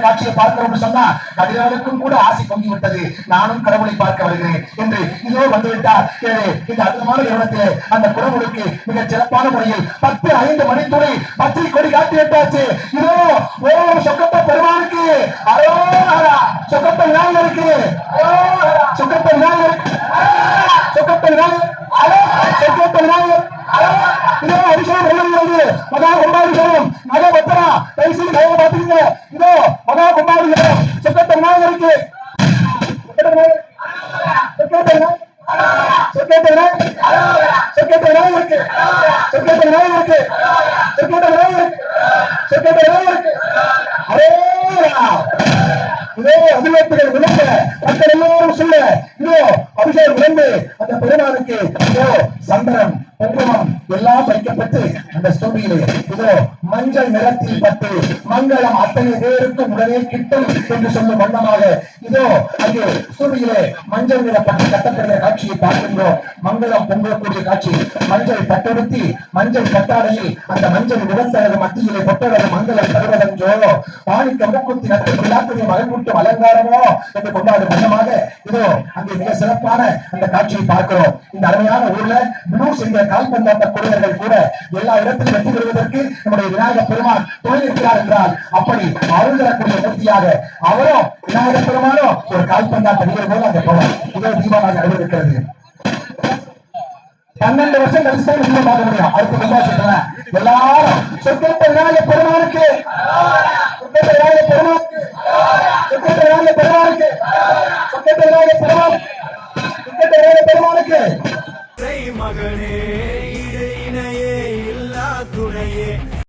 காட்சியை பார்க்கிறோம் சொன்னா கதிரவனுக்கும் கூட ஆசை பொங்கி விட்டது. நானும் கடவுளை பார்க்க வருகிறேன் என்று இதோ வந்துவிட்டார். இந்த அற்புதமான நேரத்திலே அந்த குடமுழுக்கு மிக சிறப்பான முறையில் 10:05 மணித்துறை பச்சை கொடி காட்டி விட்டாச்சு. இதோ ஓ சொக்கப்ப பெருமானுக்கு அரோஹரா, சொக்கப்ப விநாயகருக்கு சொக்கப்ப விநாயகருக்கு சொக்கப்ப விநாயகர் சொக்கப்ப விநாயகர் இதோ அபிஷேகம் நடக்கிறது. மகா கும்பாபிஷேகம் நகை பத்திரா பரிசு நகை பார்த்துக்கீங்க. இதோ மகா கும்பாபிஷேகம் சொக்கப்ப விநாயகருக்கு அபிஷேகங்கள் விளங்க மக்கள் எல்லோரும் சொல்ல இதோ அபிஷேகம் விளந்து அந்த பெருமானுக்கு இதோ சந்தனம் குங்குமம் எல்லாம் வைக்கப்பட்டு அந்த ஸ்தூபியிலே இதோ மஞ்சள் நிறத்தில் பட்டு மங்களம் அத்தனை பேருக்கும் உடனே கிட்டும் என்று சொல்லும் வண்ணமாக இதோ அங்கே ஸ்தூபியிலே மஞ்சள் நிற பட்டு கட்டப்படுகிற காட்சியை பார்க்கின்றோம். மங்களம் பொங்கக்கூடிய காட்சி. மஞ்சள் பட்டெடுத்தி மஞ்சள் கட்டாடையில் அந்த மஞ்சள் நிறத்தனது மத்தியிலே பொட்டழகு மங்களம் தருவதென்றோ பாணிக்க மூக்குத்தி நட்டு விழாக்குரிய மகன்கூட்டும் அலங்காரமோ என்று கொண்டாடும் வண்ணமாக இதோ அங்கே மிக சிறப்பான அந்த காட்சியை பார்க்கிறோம். இந்த அருமையான ஊர்ல ப்ளூஸ் என்ற கால்பந்தாட்ட குழுவர்கள் கூட எல்லா இடத்திலும் வெற்றி பெறுவதற்கு நம்முடைய விநாயகர் பெருமான் துணை இருக்கிறார் என்றால் அப்படி அருள் தரக்கூடிய மூர்த்தியாக அவரும் விநாயகர் பெருமானும் ஒரு கால்பந்தாட்ட வீரர் போல அங்கே போவார். இதோ தீபமாக அறிவிக்கிறது. 12 வருஷம் கழிச்சு தான் நீங்க பார்க்க முடியும். அடுத்த கும்பாபிஷேகம் எல்லாரும் சொற்கேட்ட விநாயகர் பெருமானுக்கு சொற்கேட்ட விநாயகர் பெருமானுக்கு சொற்கேட்ட விநாயகர் பெருமானுக்கு சொற்கேட்ட விநாயகர் பெருமானுக்கு